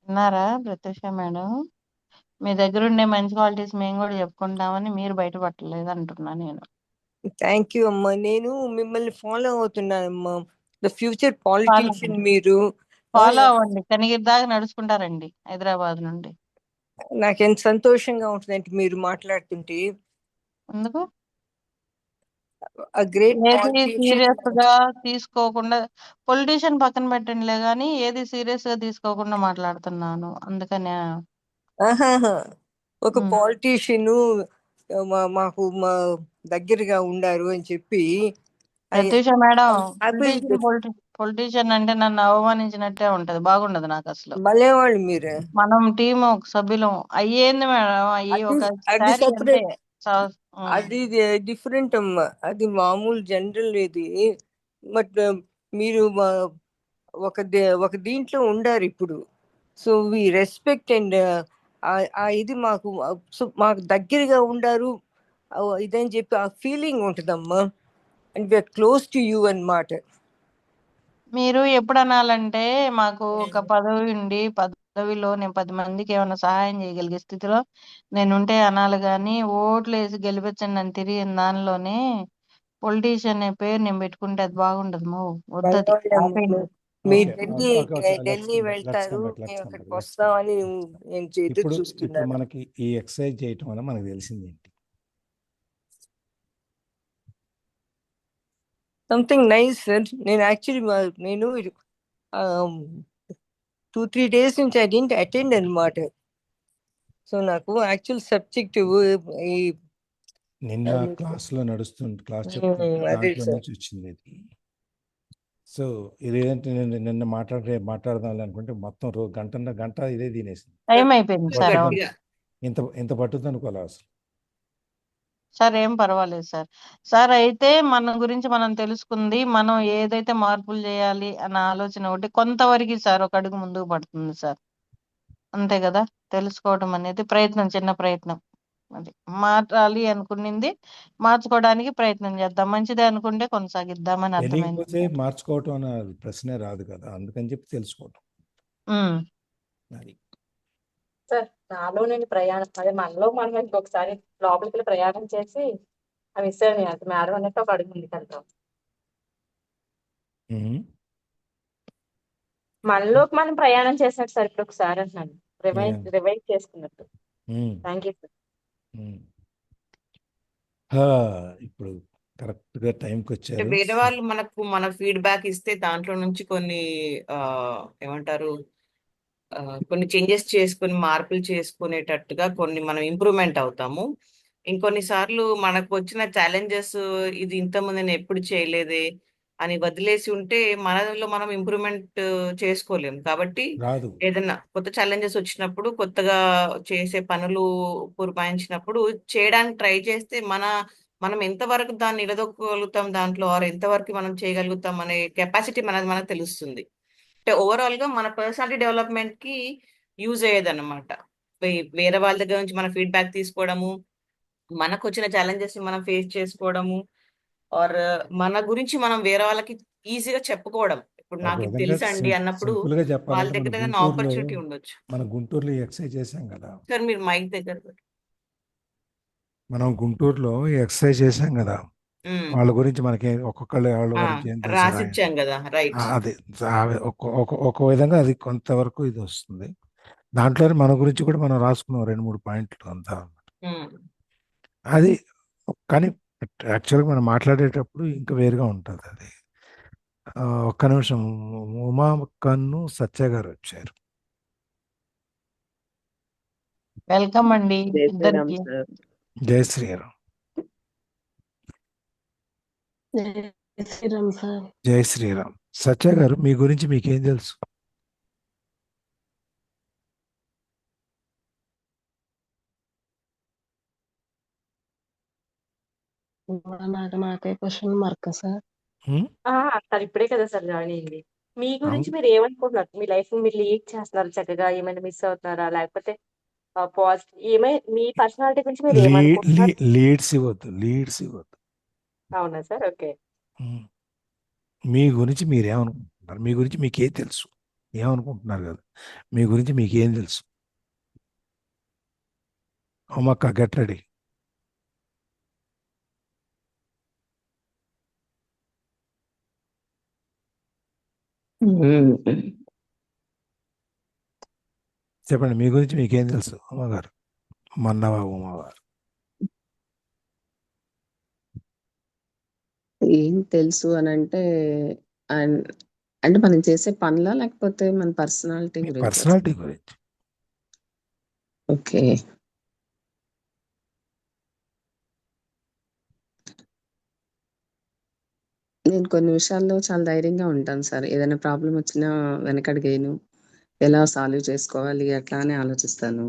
విన్నారా ప్రత్యూష మేడం, మీ దగ్గర ఉండే మంచి క్వాలిటీస్ మేము కూడా చెప్పుకుంటామని మీరు బయటపట్టలేదు అంటున్నా నేను. థ్యాంక్ యూ అమ్మా. నేను మిమ్మల్ని ఫాలో అవుతున్నానమ్మా. ద ఫ్యూచర్ ఫాలో పాలిటీషియన్ మీరు. ఫాలో అవ్వండి, కనిగిరి దాకా నడుచుకుంటారండి హైదరాబాద్ నుండి. నాకెంత సంతోషంగా ఉంటుందంటే మీరు మాట్లాడుతుంటే. ఎందుకు a great ఏది politician. సీరియస్ గా తీసుకోకుండా, పొలిటీషియన్ పక్కన పెట్టండిలే గానీ ఏది సీరియస్ గా తీసుకోకుండా మాట్లాడుతున్నాను అందుకనే. ఆహాహా. ఒక పాలిటీషియన్ మాకు మా దగ్గరగా ఉండారు అని చెప్పి ప్రత్యూష మేడం, హ్యాపీ. పొలిటీషియన్ అంటే నన్ను అవమానించినట్టే ఉంటది, బాగుండదు నాకు అసలు. భలేవాళ్ళు మీరు. మనం టీం ఒక సభ్యులం అయ్యేంది మేడం, అయ్యి అది ఒకసారి అంతే. సెపరేట్, అది డిఫరెంట్ అమ్మా. అది మామూలు జనరల్ ఇది. బట్ మీరు ఒక దీంట్లో ఉండారు ఇప్పుడు. సో వి రెస్పెక్ట్ అండ్ ఇది మాకు దగ్గరగా ఉండారు ఇదని చెప్పి ఆ ఫీలింగ్ ఉంటుందమ్మా. And we are close to you అన్నమాట. మీరు ఎప్పుడు అనాలంటే మాకు ఒక పదవి ఉండి, పదవిలో నేను 10 మందికి ఏమైనా సహాయం చేయగలిగే స్థితిలో నేను ఉంటే అనాలి గాని, ఓట్లు వేసి గెలిపించండి అని తిరిగిన దానిలోనే పొలిటీషియన్ అనే పేరు నేను పెట్టుకుంటే అది బాగుండదు. వద్దది, ఆపేయండి. మీరు ఢిల్లీ వెళ్తారు, మేము అక్కడికి వస్తామని నేను ఎదురు ఇప్పుడు చూస్తున్నాను. మనకి ఈ ఎక్సర్సైజ్ చేయటం వల్ల మనకు తెలిసింది ఏంటి? Something nice sir. నేను యాక్చువల్లీ నేను 2-3 days నుంచి ఐ డెంట్ అటెండ్ అనమాట. సో నాకు యాక్చువల్ సబ్జెక్ట్ నిన్న క్లాస్లో నడుస్తుంది, క్లాస్ చెప్తుంది, దాంట్లో నుంచి వచ్చింది ఇది. సో ఇదేంటి, నేను నిన్న మాట్లాడదాం అనుకుంటే మొత్తం గంట ఇదే తినేసింది. టైం అయిపోయింది సార్. ఇంత పట్టుద్ది అనుకోలే అసలు. సార్ ఏం పర్వాలేదు సార్. సార్ అయితే మన గురించి మనం తెలుసుకుంది, మనం ఏదైతే మార్పులు చేయాలి అన్న ఆలోచన ఒకటి కొంతవరకు సార్ ఒక అడుగు ముందుకు పడుతుంది సార్. అంతే కదా, తెలుసుకోవడం అనేది ప్రయత్నం, చిన్న ప్రయత్నం. అది మారాలి అనుకునింది మార్చుకోవడానికి ప్రయత్నం చేద్దాం, మంచిదే అనుకుంటే కొనసాగిద్దామని అర్థమైంది తెలియకపోతే సార్. మార్చుకోవటం అనే ప్రశ్నే రాదు కదా, అందుకని చెప్పి తెలుసుకోవటం. ఉమ్. అది సార్ నాలో నేను ప్రయాణం అదే మనలో మనం ఇంకొకసారి లోపలికి వెళ్ళి ప్రయాణం చేసి ఆ విషయాన్ని అది మేడం అన్నట్టు ఒక అడుగు ముందుకు వెళ్తాం. ఉమ్. మనలోకి మనం ప్రయాణం చేసినట్టు సార్ ఇప్పుడు ఒకసారి అంటున్నాను, Yeah. రివైజ్ చేసుకున్నట్టు. Um. Thank you sir. Um. హా, ఇప్పుడు కరెక్ట్ గా టైంకి అంటే వచ్చారు. వేరే వాళ్ళు మనకు మన ఫీడ్బ్యాక్ ఇస్తే దాంట్లో నుంచి కొన్ని ఆ ఏమంటారు కొన్ని చేంజెస్ చేసుకొని మార్పులు చేసుకునేటట్టుగా కొన్ని మనం ఇంప్రూవ్మెంట్ అవుతాము. ఇంకొన్నిసార్లు మనకు వచ్చిన ఛాలెంజెస్ ఇది ఇంతకుముందు నేను ఎప్పుడు చేయలేదే అని వదిలేసి ఉంటే మనలో మనం ఇంప్రూవ్మెంట్ చేసుకోలేము. కాబట్టి రాదు. ఏదైనా కొత్త ఛాలెంజెస్ వచ్చినప్పుడు, కొత్తగా చేసే పనులు పురమాయించినప్పుడు చేయడానికి ట్రై చేస్తే మనం ఎంతవరకు దాన్ని నిలదొక్కగలుగుతాం దాంట్లో, ఆర్ ఎంతవరకు మనం చేయగలుగుతాం అనే కెపాసిటీ మనకు తెలుస్తుంది. అంటే ఓవరాల్ గా మన పర్సనాలిటీ డెవలప్మెంట్ కి యూజ్ అయ్యేది అనమాట. వేరే వాళ్ళ దగ్గర నుంచి మన ఫీడ్బ్యాక్ తీసుకోవడము, మనకు వచ్చిన ఛాలెంజెస్ ని మనం ఫేస్ చేసుకోవడము, ఆర్ మన గురించి మనం వేరే వాళ్ళకి ఈజీగా చెప్పుకోవడం. ఇప్పుడు ఒక నాకు ఇది విధంగా తెలుసండి అన్నప్పుడు సింపుల్ గా వాళ్ళ చెప్పాలంటే దగ్గర ఏదైనా ఆపర్చునిటీ ఉండొచ్చు. మన గుంటూరులో ఎక్సర్సైజ్ చేశాం కదా, సార్ మీరు మైక్ దగ్గర మనం గుంటూరులో ఎక్సర్సైజ్ చేశాం కదా, వాళ్ళ గురించి మనకి వాళ్ళ గురించి ఏం తెలుసు రాసిచ్చాం కదా, రైట్. అది ఒక విధంగా అది కొంతవరకు ఇది వస్తుంది. దాంట్లోనే మన గురించి కూడా మనం రాసుకున్నాం 2-3 పాయింట్లు అంతా. అది కానీ యాక్చువల్గా మనం మాట్లాడేటప్పుడు ఇంకా వేరుగా ఉంటుంది అది. ఒక్క నిమిషం, ఉమా కన్ను సత్య గారు వచ్చారు. వెల్కమ్ అండి జై శ్రీరామ్ ఇద్దరికి. సార్. జై శ్రీరామ్. జై శ్రీరామ్ సార్. జై శ్రీరామ్. సత్య గారు, మీ గురించి మీకేం తెలుసు? నాకు నాకే క్వశ్చన్ మార్క్ సార్. సార్ ఇప్పుడే కదా సార్ జాయిన్ అయింది. మీ గురించి మీరు ఏమనుకుంటున్నారు? మీ లైఫ్ మీరు లీడ్ చేస్తున్నారు చక్కగా, ఏమైనా మిస్ అవుతున్నారా, లేకపోతే పాజిటివ్ మీ పర్సనాలిటీ గురించి మీరు ఏమనుకుంటున్నారు? లీడ్స్ ఇవ్వద్దు. అవునా సార్? ఓకే. మీ గురించి మీరేమనుకుంటున్నారు? మీ గురించి మీకేం తెలుసు? ఏమనుకుంటున్నారు కదా, మీ గురించి మీకేం తెలుసు? అమ్మక్క గెట్ రెడీ. చెప్పండి, మీ గురించి మీకేం తెలుసు అమ్మగారు, మన్నవా ఉమ్మగారు? ఏం తెలుసు అని అంటే అంటే మనం చేసే పనులా లేకపోతే మన పర్సనాలిటీ గురించి? పర్సనాలిటీ గురించి. ఓకే. నేను కొన్ని విషయాల్లో చాలా ధైర్యంగా ఉంటాను సార్. ఏదైనా ప్రాబ్లం వచ్చినా వెనకడిగేయను. ఎలా సాల్వ్ చేసుకోవాలి అట్లా అని ఆలోచిస్తాను.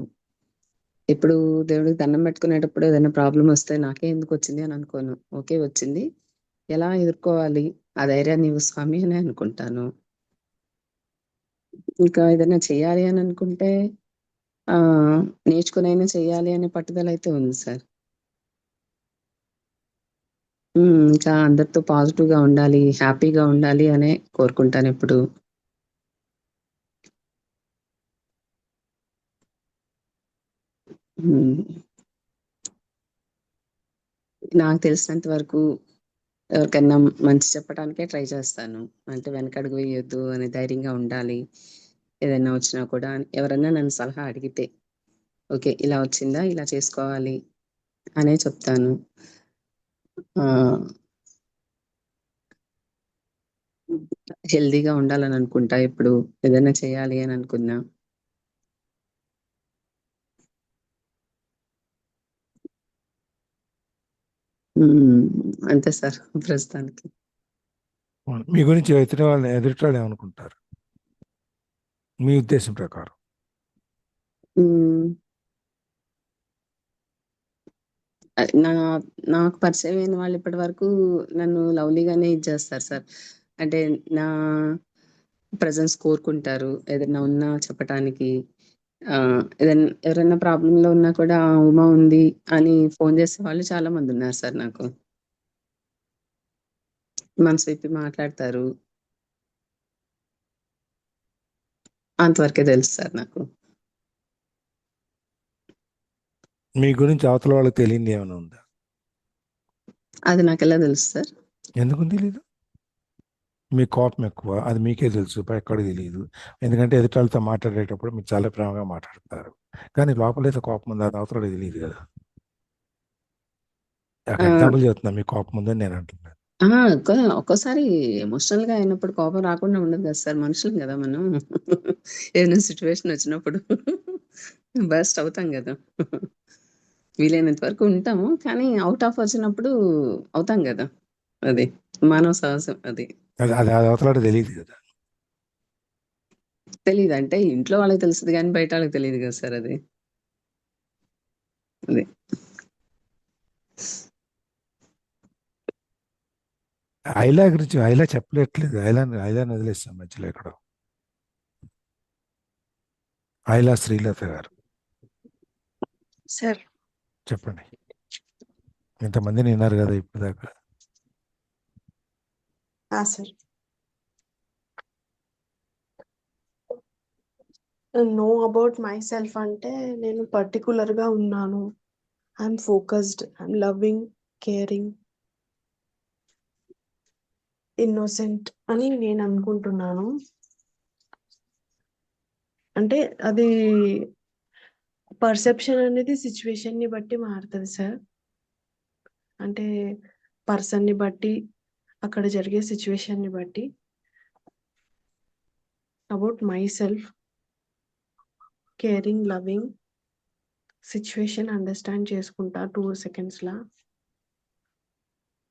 ఇప్పుడు దేవుడికి దండం పెట్టుకునేటప్పుడు ఏదైనా ప్రాబ్లం వస్తే నాకే ఎందుకు వచ్చింది అని అనుకోను. ఓకే, వచ్చింది, ఎలా ఎదుర్కోవాలి, ఆ ధైర్యాన్ని ఇవ్వు స్వామి అని అనుకుంటాను. ఇంకా ఏదైనా చేయాలి అని అనుకుంటే నేర్చుకునైనా చేయాలి అనే పట్టుదల అయితే ఉంది సార్. ఇంకా అందరితో పాజిటివ్గా ఉండాలి, హ్యాపీగా ఉండాలి అనే కోరుకుంటాను ఎప్పుడు. నాకు తెలిసినంత వరకు ఎవరికైనా మంచి చెప్పడానికే ట్రై చేస్తాను. అంటే వెనకడుగు వేయొద్దు అని, ధైర్యంగా ఉండాలి, ఏదైనా వచ్చినా కూడా. ఎవరైనా నన్ను సలహా అడిగితే ఓకే, ఇలా వచ్చిందా, ఇలా చేసుకోవాలి అనే చెప్తాను. హెల్దీగా ఉండాలని అనుకుంటా ఎప్పుడు, ఏదైనా చేయాలి అని అనుకున్నా. అంతే సార్ ప్రస్తుతానికి. మీ గురించి ఎదుటి వాళ్ళు ఏమనుకుంటారు మీ ఉద్దేశం ప్రకారం? నా నాకు పరిచయం అయిన వాళ్ళు ఇప్పటి వరకు నన్ను లవ్లీగానే ఇది చేస్తారు సార్. అంటే నా ప్రెజెన్స్ కోరుకుంటారు ఏదైనా ఉన్నా చెప్పటానికి. ఏదైనా ఎవరైనా ప్రాబ్లంలో ఉన్నా కూడా ఉమా ఉంది అని ఫోన్ చేసే వాళ్ళు చాలా మంది ఉన్నారు సార్. నాకు మనసు విప్పి మాట్లాడతారు. అంతవరకే తెలుసు సార్ నాకు. మీ గురించి అవతల వాళ్ళకి తెలియంది ఏమైనా ఉందా? అది నాకు ఎలా తెలుసు సార్? ఎందుకు తెలీదు? మీ కోపం ఎక్కువ, అది మీకే తెలుసు, ఎక్కడికి తెలియదు. ఎందుకంటే ఎదుటి వాళ్ళతో మాట్లాడేటప్పుడు మీరు చాలా ప్రేమగా మాట్లాడతారు, కానీ లోపలైతే కోపం ఉంది, అది అవతల తెలియదు కదా. ఎగ్జాంపుల్ చెప్తున్నా, మీ కోపం ఉందని నేను అంటున్నాను. ఒక్కోసారి ఎమోషనల్ గా అయినప్పుడు కోపం రాకుండా ఉండదు కదా సార్. మనుషులం కదా మనం. ఏదైనా సిచ్యువేషన్ వచ్చినప్పుడు బస్ట్ అవుతాం కదా. వీలైనంత వరకు ఉంటాము, కానీ అవుట్ ఆఫ్ వచ్చినప్పుడు అవుతాం కదా. అది మానవ సహజం. అది అది అది అది అవతల తెలియదు కదా. తెలీదు అంటే ఇంట్లో వాళ్ళకి తెలుస్తుంది కానీ బయట వాళ్ళకి తెలియదు కదా సార్. అది అది ఐలా గురించి ఐలా చెప్పలేట్లేదు. ఐలాని వదిలేస్తాం మధ్యలో ఎక్కడ. ఐలా శ్రీలత గారు సార్ చెప్పండి. ఇంతమందిని విన్నారు కదా ఇప్పటిదాకా. Sir know about my self అంటే నేను పర్టికులర్ గా ఉన్నాను, I'm focused, I'm loving, caring, innocent అని నేను అనుకుంటున్నాను. అంటే అది పర్సెప్షన్ అనేది సిచ్యువేషన్ ని బట్టి మారుతుంది సార్. అంటే పర్సన్ ని బట్టి, అక్కడ జరిగే సిచ్యువేషన్ ని బట్టి. About my self, caring, loving, situation understand చేసుకుంటా 2 seconds లా.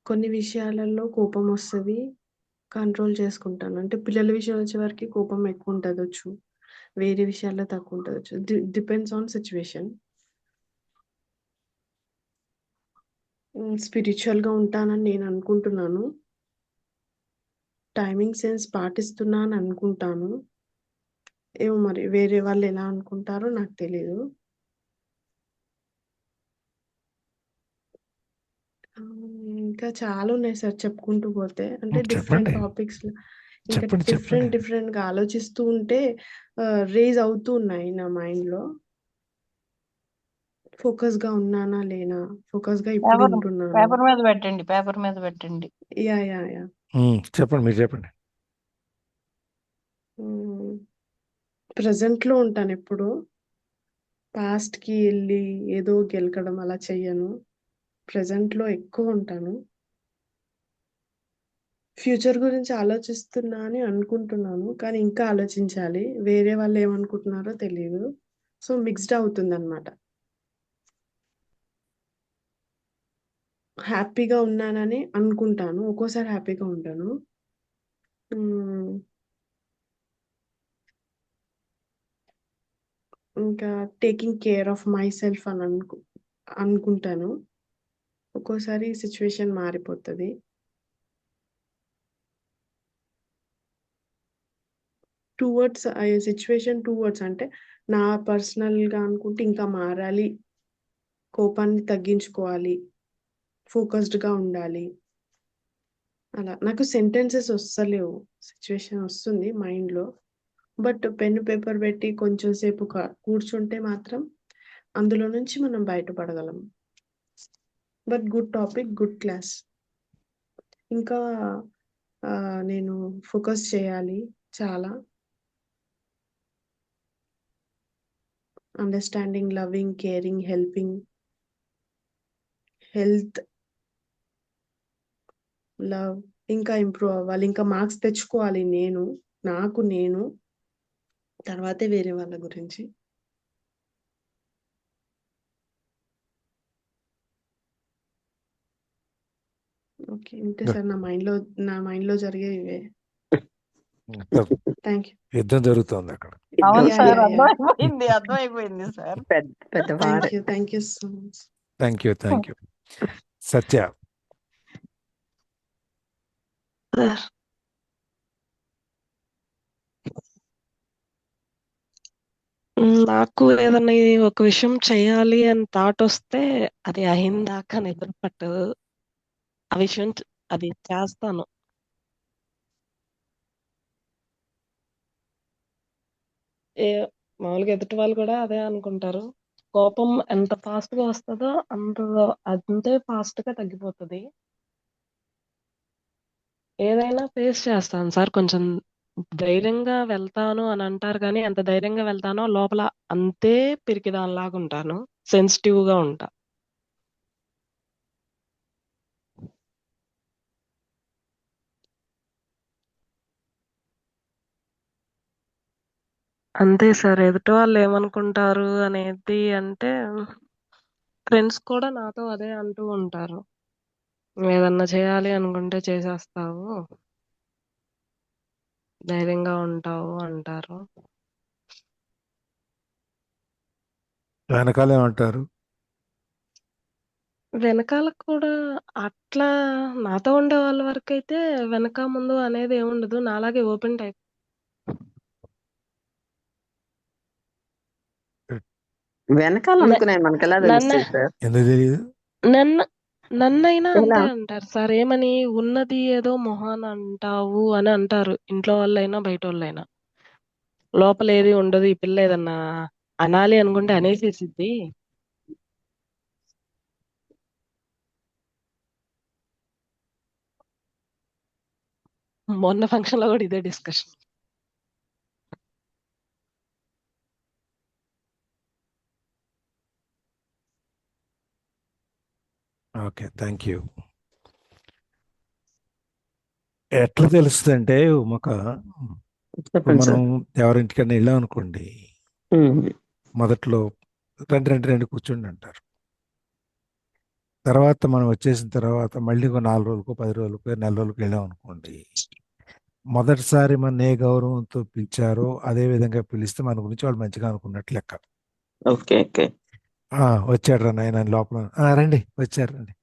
కొన్ని విషయాలలో కోపం వస్తుంది, కంట్రోల్ చేసుకుంటాను. అంటే పిల్లల విషయం వచ్చే వరకు కోపం ఎక్కువ ఉంటుందొచ్చు, వేరే విషయాల్లో తక్కువ ఉంటుందొచ్చు. Depends on situation. స్పిరిచువల్ గా ఉంటానని నేను అనుకుంటున్నాను, టైమింగ్ సెన్స్ పాటిస్తున్నా అని అనుకుంటాను. ఏమో మరి వేరే వాళ్ళు ఎలా అనుకుంటారో నాకు తెలియదు. ఇంకా చాలా ఉన్నాయి సార్ చెప్పుకుంటూ పోతే. అంటే డిఫరెంట్ చెప్పండి టాపిక్స్ ఇంకా చెప్పండి చెప్పండి. డిఫరెంట్ గా ఆలోచిస్తూ ఉంటే రేజ్ అవుతూ ఉన్నాయి నా మైండ్ లో. ఫోకస్ గా ఉన్నానా లేనా, ఫోకస్ గా ఇప్పుడు పేపర్ ఉంటున్నాను. పేపర్ మీద పెట్టండి, పేపర్ మీద పెట్టండి. యా చెప్పండి, మీరు చెప్పండి. ప్రెసెంట్ లో ఉంటాను ఎప్పుడు. పాస్ట్ కి వెళ్ళి ఏదో గెలకడం అలా చెయ్యను. ప్రెసెంట్ లో ఎక్కువ ఉంటాను. ఫ్యూచర్ గురించి ఆలోచిస్తున్నా అని అనుకుంటున్నాను, కానీ ఇంకా ఆలోచించాలి. వేరే వాళ్ళు ఏమనుకుంటున్నారో తెలియదు. సో మిక్స్డ్ అవుతుంది అనమాట. హ్యాపీగా ఉన్నానని అనుకుంటాను, ఒక్కోసారి హ్యాపీగా ఉంటాను. ఇంకా taking care of my self అని అనుకుంటాను. ఒక్కోసారి సిచ్యువేషన్ మారిపోతుంది. టువర్డ్స్ సిచ్యువేషన్ టువర్డ్స్ అంటే నా పర్సనల్ గా అనుకుంటే ఇంకా మారాలి, కోపాన్ని తగ్గించుకోవాలి, ఫోకస్డ్ గా ఉండాలి. అలా నాకు సెంటెన్సెస్ వస్తలేవు, సిచ్యువేషన్ వస్తుంది మైండ్ లో. బట్ పెన్ పేపర్ పెట్టి కొంచెం సేపు కూర్చుంటే మాత్రం అందులో నుంచి మనం బయటపడగలం. But good topic, good class. ఇంకా నేను ఫోకస్ చేయాలి చాలా. Understanding, loving, caring, helping, health, love ఇంకా ఇంప్రూవ్ అవ్వాలి. ఇంకా మార్క్స్ తెచ్చుకోవాలి నేను తర్వాతే వేరే వాళ్ళ గురించి. ఓకే, ఇంతే సార్ నా మైండ్ లో జరిగే ఇవే. Thank you. యుద్ధం జరుగుతుంది అక్కడ. అవును యా సార్, యా యా అర్థమైపోయింది సార్. పెద్ద thank you so much. Thank you. Satya. Sir నాకు ఏదన్నా ఒక విషయం చేయాలి అని థాట్ వస్తే అది అయిందాకా నిద్ర పట్టదు. ఆ విషయం అది చేస్తాను. ఏ మామూలుగా ఎదుటి వాళ్ళు కూడా అదే అనుకుంటారు. కోపం ఎంత ఫాస్ట్ గా వస్తుందో అంతే ఫాస్ట్ గా తగ్గిపోతుంది. ఏదైనా ఫేస్ చేస్తాను సార్. కొంచెం ధైర్యంగా వెళ్తాను అని అంటారు కానీ ఎంత ధైర్యంగా వెళ్తానో లోపల అంతే పిరికిదానిలాగా ఉంటాను. సెన్సిటివ్ గా ఉంటా. అంతే సార్. ఎదుటి వాళ్ళు ఏమనుకుంటారు అనేది అంటే ఫ్రెండ్స్ కూడా నాతో అదే అంటూ ఉంటారు. ఏదన్నా చేయాలి అనుకుంటే చేసేస్తావు, ధైర్యంగా ఉంటావు అంటారు. వెనకాల ఏమంటారు? వెనకాల కూడా అట్లా నాతో ఉండే వాళ్ళ వరకు అయితే వెనక ముందు అనేది ఏముండదు. నాలాగే ఓపెన్ టైప్. వెనకాల అనుకున్నాను మనకు ఎలా నన్ను తెలుస్తుంది సార్? ఎందుకు తెలియదు? నన్ను నన్నైనా ఎలా? అంతే అంటారు సార్. ఏమని ఉన్నది ఏదో మొహాన అంటావు అని అంటారు. ఇంట్లో వాళ్ళైనా బయట వాళ్ళైనా. లోపల ఏది ఉండదు. ఈ పిల్ల ఏదన్నా అనాలి అనుకుంటే అనేసేసిద్ది. మొన్న ఫంక్షన్ లో కూడా ఇదే డిస్కషన్. Okay, thank you. ఎట్లా తెలుస్తుంది అంటే ఉమక, ఇప్పుడు చెప్పండి మనం సార్. ఎవరింటికన్నా వెళ్ళాం అనుకోండి, మొదట్లో రెండు కూర్చోండి అంటారు. తర్వాత మనం వచ్చేసిన తర్వాత మళ్ళీ ఒక 4 రోజులకు 10 రోజులకు నెల రోజులకు వెళ్ళాం అనుకోండి, మొదటిసారి మన ఏ గౌరవంతో పిలిచారో అదే విధంగా పిలిస్తే మన గురించి వాళ్ళు మంచిగా అనుకున్నట్లు లెక్క. Okay okay. వచ్చాడు రా నాయన లోపల, రండి వచ్చారు రండి,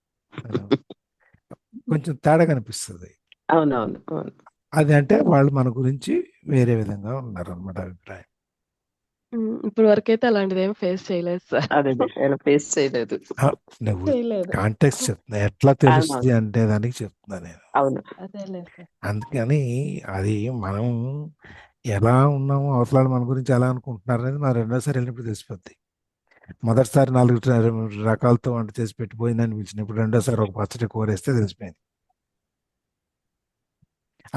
కొంచెం తేడా కనిపిస్తుంది. అవునవును అవును. అది అంటే వాళ్ళు మన గురించి వేరే విధంగా ఉన్నారు అన్నమాట అభిప్రాయం. ఇప్పుడు వరకైతే అలాంటిది ఏం ఫేస్ చేయలేదు సార్. అదే ఫేస్ చేయలేదు. నువ్వు చేయలేదు. కాంటెక్స్ట్ చెప్తున్నా, ఎట్లా తెలుస్తుంది అవునవును అంటే దానికి చెప్తున్నా నేను. అవును. అదేలేదు సార్. అందుకని అది మనం ఎలా ఉన్నామో అవతల మన గురించి ఎలా అనుకుంటున్నారు అనేది మనం రెండోసారి వెళ్ళినప్పుడు తెలిసిపోద్ది. మొదటిసారి 4 రకాలతో వంట చేసి పెట్టిపోయిందని పిలిచినప్పుడు రెండోసారి ఒక పచ్చడి కూరేస్తే తెలిసిపోయింది.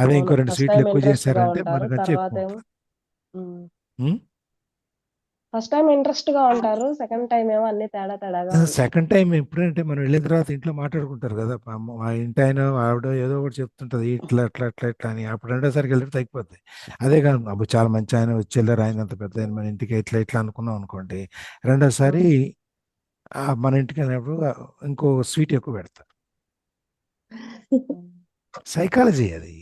అదే ఇంకో 2 ఫస్ట్ స్వీట్లు టైం ఎక్కువ ఇంట్రెస్ట్ గా చేశారంటే ఉంటారు. మనకంటే తర్వాత ఎక్కువ ఏమో ఉంటుంది. ఫస్ట్ టైం ఇంట్రెస్ట్ గా ఉంటారు. సెకండ్ టైం ఏమో అన్ని తేడా తేడాగా ఉంటాయి. సెకండ్ టైం ఎప్పుడంటే మనం వెళ్ళిన తర్వాత ఇంట్లో మాట్లాడుకుంటారు కదా, మా ఇంటి ఆయన ఆవిడ ఏదో ఒకటి చెప్తుంటది, ఇట్లా అట్లా అట్లా ఇట్లా అని. అప్పుడు రెండోసారికి వెళ్ళి తగ్గిపోద్ది. అదే కాదు, అప్పుడు చాలా మంచి ఆయన వచ్చి వెళ్ళారు, ఆయన అంత పెద్ద ఆయన మన ఇంటికి ఇట్లా ఇట్లా అనుకున్నాం అనుకోండి, రెండోసారి మన ఇంటికి వెళ్ళినప్పుడు ఇంకో స్వీట్ ఎక్కువ పెడతారు. సైకాలజీ అది.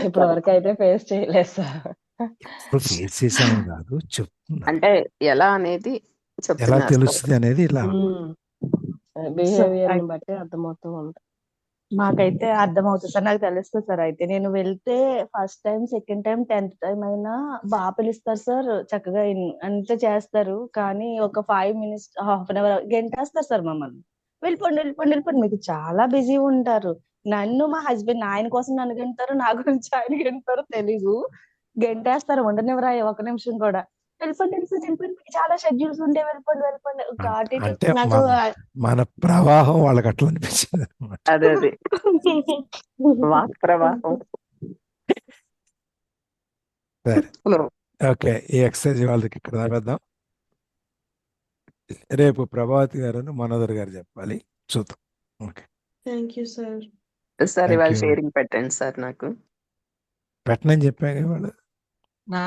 ఇప్పటి వరకు అయితే ఫేస్ చేయలేదు సార్. ఇప్పుడు ఫేస్ చేసామని కాదు చెప్తున్నా, అంటే ఎలా అనేది ఎలా చెప్తున్నారు సార్. తెలుస్తుంది అనేది ఇలా. బిహేవియర్ ని బట్టి అర్థమవుతూ ఉంటుంది. మాకైతే అర్థమవుతుంది సార్. నాకు తెలుస్తుంది సార్. అయితే నేను వెళ్తే first time, second time, 10th time అయినా బాగా పిలుస్తారు సార్. చక్కగా అంతే చేస్తారు. కానీ ఒక 5 మినిట్స్, హాఫ్ అన్ అవర్ గంటేస్తారు సార్ మమ్మల్ని. వెళ్ళిపోండి వెళ్ళిపోండి వెళ్ళిపోండి, మీకు చాలా బిజీ ఉంటారు. నన్ను మా హస్బెండ్ ఆయన కోసం నన్ను గంటారు, నా గురించి ఆయన గంటారు తెలీదు. గంటేస్తారు, ఉండనివ్వరా ఒక నిమిషం కూడా. వెళ్ళిపోండి వెళ్ళిపోండి వెళ్ళిపోండి, మీకు చాలా షెడ్యూల్స్ ఉంటే వెళ్ళిపోండి వెళ్ళిపోండి. అంటే నాకు మన ప్రవాహం వాళ్ళకి అట్లా అనిపించింది అనమాట. అదే అదే వాక్ ప్రవాహం. సరే, హలో. ఓకే, ఈ ఎక్సర్సైజ్ వాళ్ళకి ఇక్కడ ఆపేద్దాం. రేపు ప్రభావతి గారు మనోదర్ గారు చెప్పాలి, చూద్దాం. Okay, thank you sir. Sir thank ఇవాళ యూ. షేరింగ్ పెట్టండి సార్ నాకు. పెట్టనని చెప్పాక వాళ్ళు నాకు